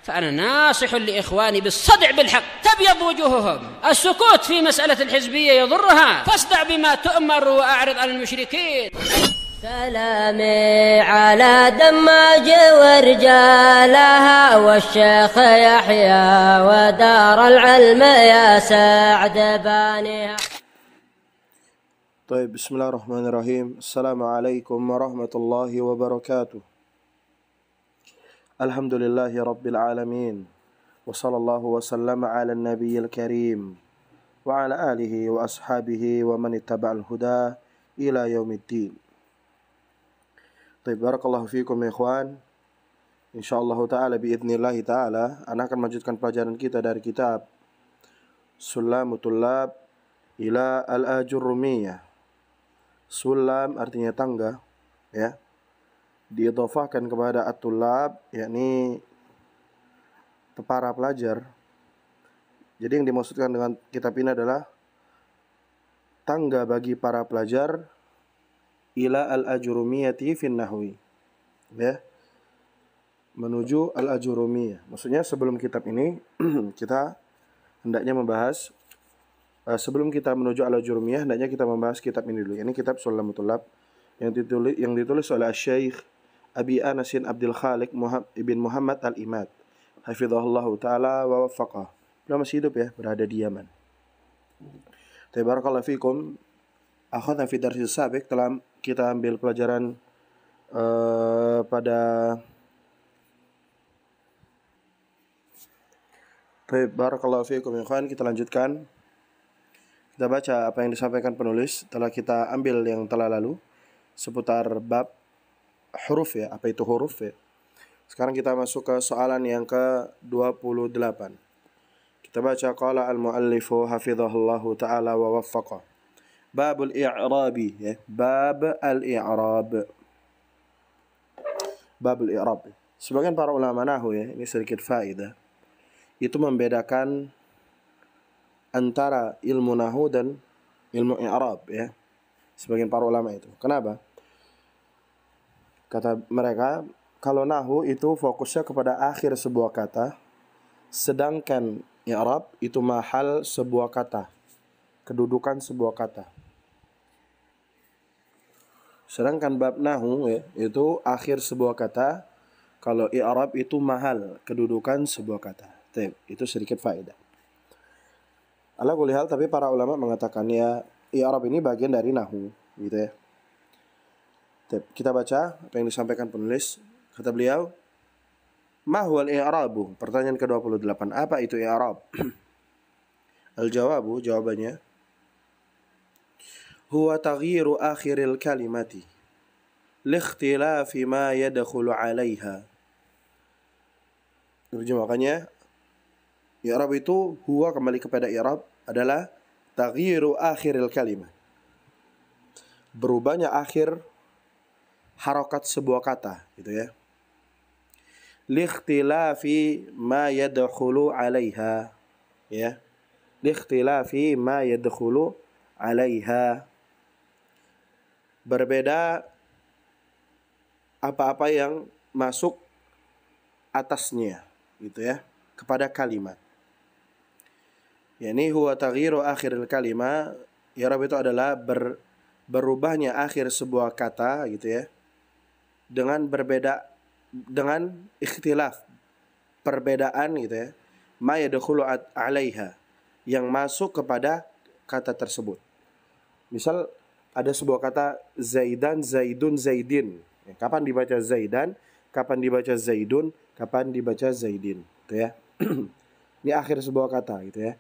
فأنا ناصح لإخواني بالصدع بالحق تبيض وجوههم. السكوت في مسألة الحزبية يضرها، فاصدع بما تؤمر وأعرض عن المشركين. سلامي على دماج ورجالها والشيخ يحيى ودار العلم يا سعد بانيها. طيب، بسم الله الرحمن الرحيم. السلام عليكم ورحمة الله وبركاته. الحمد لله رب العالمين، وصلى الله وسلم على النبي الكريم وعلى آله وأصحابه ومن اتبع الهدى إلى يوم الدين. طيب, barakallahu fikum ya ikhwan. Insyaallah ta'ala biidznillah ta'ala Ana akan melanjutkan pelajaran kita dari kitab Sulamut Tullab ila al-Ajurrumiyah. Sulam artinya tangga, ya, diidhafahkan kepada at-tullab, yakni para pelajar. Jadi yang dimaksudkan dengan kitab ini adalah tangga bagi para pelajar ila al-ajurumiyati fin nahwi, ya, menuju al-ajurumiyah. Maksudnya sebelum kitab ini kita hendaknya membahas, sebelum kita menuju al-ajurumiyah hendaknya kita membahas kitab ini dulu. Ini kitab Sulamut Tullab yang ditulis oleh Syekh Abi Anasin Abdul Khaliq ibn Muhammad al-Imad, hafizahullah ta'ala wa waffaqah. Beliau masih hidup, ya, berada di Yaman. Barakallahu fikum. Akhadna fi darsis sabiq, telah kita ambil pelajaran pada barakallahu fikum ya kawan. Kita lanjutkan. Kita baca apa yang disampaikan penulis. Telah kita ambil yang telah lalu seputar bab huruf, ya, apa itu huruf, ya. Sekarang kita masuk ke soalan yang ke-28. Kita baca qala al-muallifu hafizahullahu ta'ala wa waffaqah. Babul i'rabi, ya, bab al-i'rab. Babul i'rab. Sebagian para ulama nahwu, ya, ini sedikit faedah, itu membedakan antara ilmu nahwu dan ilmu i'rab, ya. Sebagian para ulama itu. Kenapa? Kata mereka, kalau nahwu itu fokusnya kepada akhir sebuah kata, sedangkan i'rab itu mahal sebuah kata, kedudukan sebuah kata. Sedangkan bab nahwu, ya, itu akhir sebuah kata. Kalau i'rab itu mahal, kedudukan sebuah kata. Itu sedikit faedah. Ala kulli hal, tapi para ulama mengatakan, ya, i'rab ini bagian dari nahwu, gitu, ya. Kita baca apa yang disampaikan penulis. Kata beliau, ma huwal i'rabu? Pertanyaan ke-28. Apa itu i'rab? Al-jawabu, jawabannya, huwa taghyiru akhiril kalimati liikhtilafi ma yadkhulu 'alaiha. Terjemahannya, i'rab itu, huwa kembali kepada i'rab, adalah taghyiru akhiril kalimah, berubahnya akhir harokat sebuah kata, gitu, ya. Liikhtilafi ma yadkhulu 'alaiha, ya. Liikhtilafi ma yadkhulu 'alaiha, berbeda apa-apa yang masuk atasnya, gitu, ya, kepada kalimat. Yani huwa taghyiru akhiril kalimah, i'rab itu adalah berubahnya akhir sebuah kata, gitu, ya, dengan berbeda, dengan ikhtilaf, perbedaan, gitu, ya, ma yadkhulu 'alaiha, yang masuk kepada kata tersebut. Misal ada sebuah kata Zaidan, Zaidun, Zaidin. Kapan dibaca Zaidan, kapan dibaca Zaidun, kapan dibaca Zaidin, gitu, ya. Ini akhir sebuah kata, gitu, ya.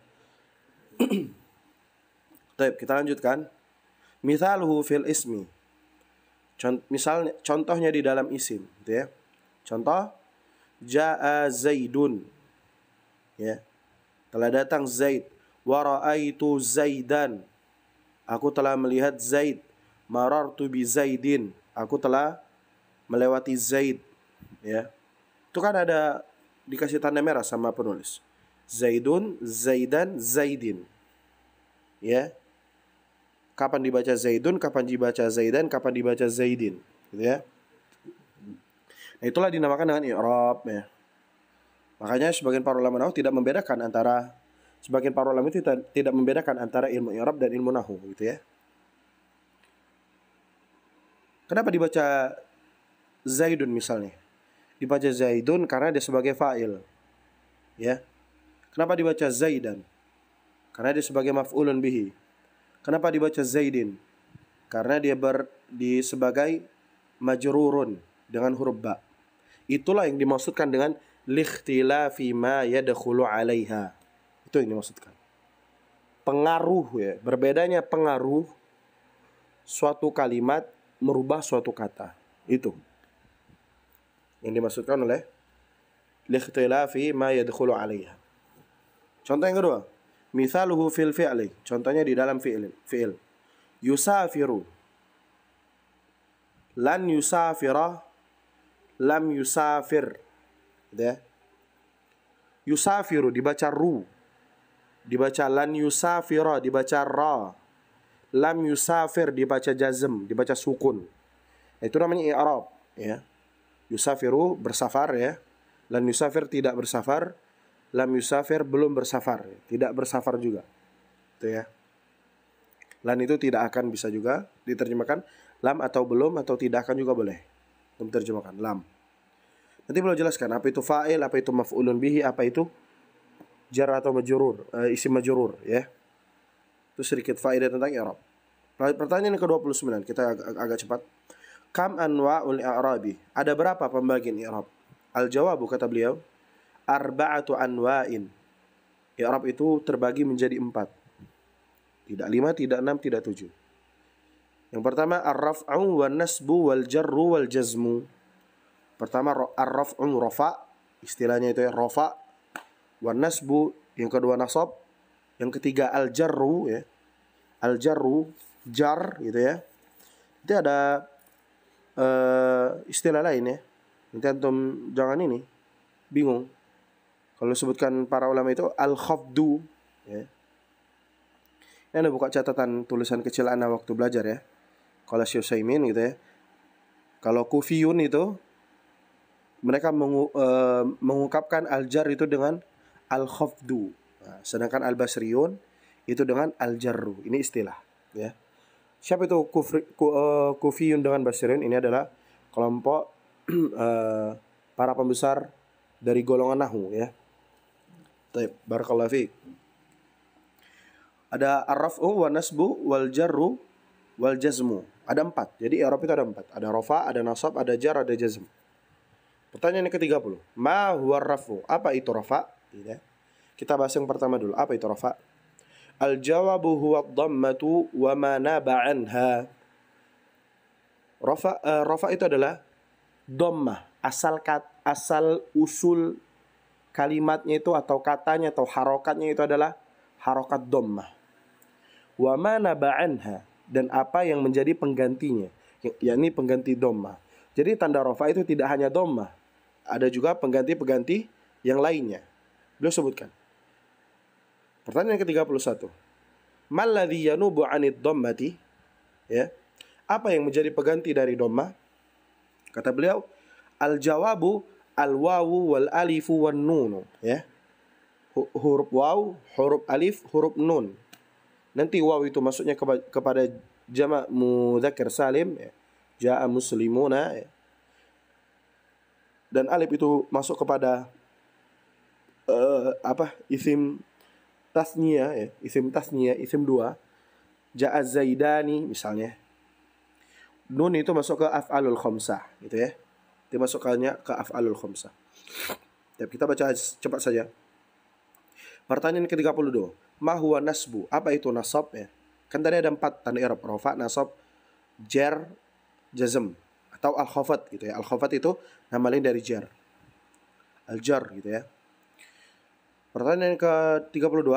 Baik, kita lanjutkan. Mithaluhu fil ismi. Misalnya, contohnya di dalam isim, gitu, ya. Contoh, jaa Zaidun, ya, telah datang Zaid. Wa ra'aitu Zaidan, aku telah melihat Zaid. Marartu bi Zaidin, aku telah melewati Zaid, ya. Itu kan ada dikasih tanda merah sama penulis. Zaidun, Zaidan, Zaidin, ya. Kapan dibaca Zaidun, kapan dibaca Zaidan, kapan dibaca Zaidin, gitu, ya. Nah, itulah dinamakan dengan i'rab, ya. Makanya sebagian para ulama nahwu tidak membedakan antara itu tidak membedakan antara ilmu i'rab dan ilmu nahwu gitu ya. Kenapa dibaca Zaidun misalnya? Dibaca Zaidun karena dia sebagai fa'il. Ya. Kenapa dibaca Zaidan? Karena dia sebagai maf'ulun bihi. Kenapa dibaca Zaidin? Karena dia sebagai majrurun dengan huruf ba. Itulah yang dimaksudkan dengan likhtilafi ma yadkhulu 'alaiha. Itu yang dimaksudkan. Pengaruh ya, berbedanya pengaruh suatu kalimat merubah suatu kata. Itu yang dimaksudkan oleh likhtilafi ma yadkhulu 'alaiha. Contoh yang kedua, mithaluhu fil fi'li. Contohnya di dalam fi'il. Yusafiru. Lan yusafira, lam yusafir. Gitu ya. Yusafiru dibaca ru, dibaca lan yusafira, dibaca ra. Lam yusafir dibaca jazm, dibaca sukun. Itu namanya i'rab ya. Yusafiru bersafar ya. Lan yusafir tidak bersafar. Lam yusafir belum bersafar, tidak bersafar juga. Itu ya. Lan itu tidak akan bisa juga diterjemahkan lam atau belum atau tidak akan juga boleh diterjemahkan lam. Nanti beliau jelaskan apa itu fa'il, apa itu maf'ulun bihi, apa itu jar atau majrur, isim majrur ya. Itu sedikit faedah tentang i'rab. Pertanyaan yang ke-29, kita agak cepat. Kam anwa'ul i'rabi? Ada berapa pembagian i'rab? Al-jawabu kata beliau, arba'atu anwa'in. I'rab itu terbagi menjadi 4. Tidak 5, tidak 6, tidak 7. Yang pertama ar-raf'u wan nasbu wal jarru wal jazmu. Pertama ar-raf'u rafa, istilahnya itu ya rafa, wan nasbu, yang kedua nasab, yang ketiga al-jarru ya. Al-jarru jar gitu ya. Itu ada istilah lain ya. Nanti antum jangan ini bingung. Kalau sebutkan para ulama itu al-khafdu ya. Ini Anda buka catatan tulisan kecil Anda waktu belajar ya. Kalau Syekh Utsaimin gitu ya. Kalau Kufiyun itu mereka mengungkapkan al-jar itu dengan al-khafdu. Nah, sedangkan al-Basriyun itu dengan al-jarru. Ini istilah ya. Siapa itu Kufiyun dengan Basriyun? Ini adalah kelompok para pembesar dari golongan nahwu ya. Baik, barakallahu fiik. Ada ar-raf'u wa nasbu wal jarru wal jazmu. Ada 4. Jadi i'rab itu ada 4. Ada rafa, ada nasab, ada jar, ada jazm. Pertanyaan yang ke-30. Ma huwa ar-raf'u? Apa itu rafa? Tidak. Kita bahas yang pertama dulu. Apa itu rafa? Al-jawabu huwa ad-dhammatu wa ma naba anha. Rafa itu adalah dhammah. Asal usul kalimatnya itu atau katanya atau harokatnya itu adalah harokat dhammah. Wa ma naba anha, dan apa yang menjadi penggantinya, yakni pengganti dhammah. Jadi tanda rafa itu tidak hanya dhammah, ada juga pengganti-pengganti yang lainnya. Beliau sebutkan. Pertanyaan ke-31. Mal ladzi yanubu 'anid dhammati? Ya. Apa yang menjadi pengganti dari dhammah? Kata beliau, al-jawabu al-wawu wal alifu wan nun, ya. Huruf waw, huruf alif, huruf nun. Nanti waw itu maksudnya kepada jamak mudzakkar salim, ya. Ja'a muslimuna, ya. Dan alif itu masuk kepada isim tasniyah ya, isim tasniyah, isim 2. Ja'a zaidani misalnya. Nun itu masuk ke af'alul khamsah gitu ya. Dimasukkannya ke af'alul khamsah. Ya, kita baca cepat saja. Pertanyaan ke-32. Ma huwa nasbu? Apa itu nasab ya? Kan tadi ada 4 tanda i'rab, rafa, nasab, jar, jazm atau al-khafat gitu ya. Al-khafat itu nama lain dari jar. Al-jar gitu ya. Pertanyaan ke-32.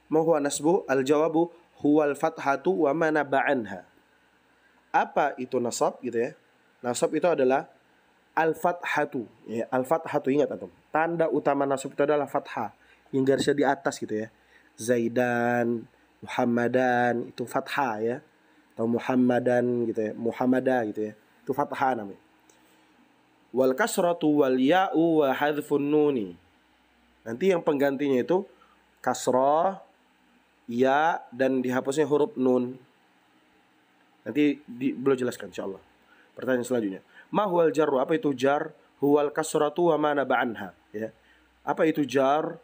Ma huwa nasbu? Al-jawabu huwal fathatu wa ma naba'anha. Apa itu nasab gitu ya? Nasab itu adalah al-fathatu ya. Al-fathatu, ingat atau tanda utama nasab itu adalah fathah yang garisnya di atas gitu ya. Zaidan, Muhammadan itu fathah ya. Atau Muhammadan gitu ya. Muhammada gitu ya. Itu fathah namanya. Wal kasratu wal ya'u wa hadfun nuni. Nanti yang penggantinya itu kasrah, ya, dan dihapusnya huruf nun. Nanti beliau jelaskan insyaallah. Pertanyaan selanjutnya. Ma huwal jarru? Apa itu jar? Huwal kasratu wa ma naba anha, ya. Apa itu jar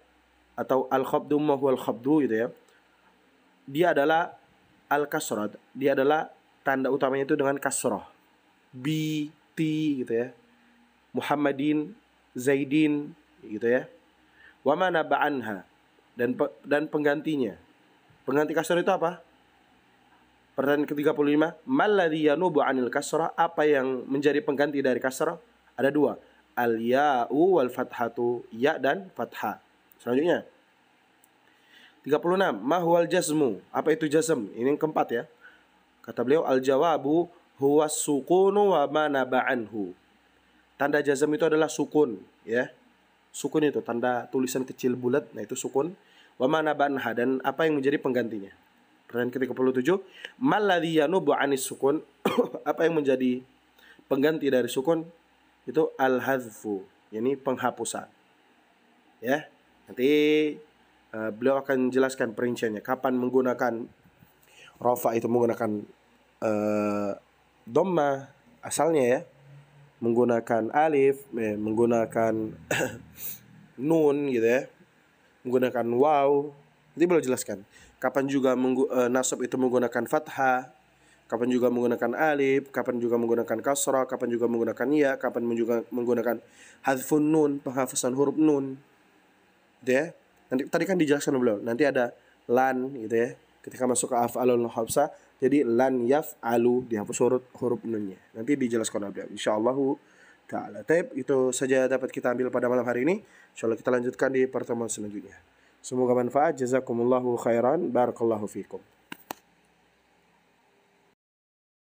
atau al-khabdu, ma huwal khabdu gitu ya. Dia adalah al-kasrah. Dia adalah tanda utamanya itu dengan kasrah. Bi, ti gitu ya. Muhammadin, Zaidin gitu ya. Wa ma naba anha, dan penggantinya. Pengganti kasrah itu apa? Pertanyaan ke-35, malladzi yanubu 'anil kasrah? Apa yang menjadi pengganti dari kasrah? Ada dua, al-ya'u wal fathatu, ya dan fathah. Selanjutnya 36, ma huwal jazmu? Apa itu jazm? Ini yang keempat ya. Kata beliau, al-jawabu huwa sukunu wa ma naba anhu. Tanda jazm itu adalah sukun, ya. Sukun itu tanda tulisan kecil bulat, nah itu sukun. Wa ma naba anha, dan apa yang menjadi penggantinya. Pertanyaan ke-37, malladzi yanubu 'anis sukun? Apa yang menjadi pengganti dari sukun? Itu al-hadzfu, yakni penghapusan. Ya. Nanti beliau akan jelaskan perinciannya. Kapan menggunakan rafa itu menggunakan dhamma asalnya ya. Menggunakan alif, menggunakan nun gitu ya. Menggunakan waw. Nanti beliau jelaskan. Kapan juga nasab itu menggunakan fathah, kapan juga menggunakan alif, kapan juga menggunakan kasrah, kapan juga menggunakan ya, kapan juga menggunakan hadfun nun, penghapusan huruf nun. Gitu ya. Nanti tadi kan dijelaskan beliau. Nanti ada lan gitu ya. Ketika masuk ke af'alul khamsah, jadi lan yaf'alu, dihapus huruf nunnya. Nanti dijelaskan oleh beliau insyaallah taala. Itu saja dapat kita ambil pada malam hari ini. Insyaallah kita lanjutkan di pertemuan selanjutnya. Semoga manfaat. Jazakumullahu khairan. Barakallahu fikum.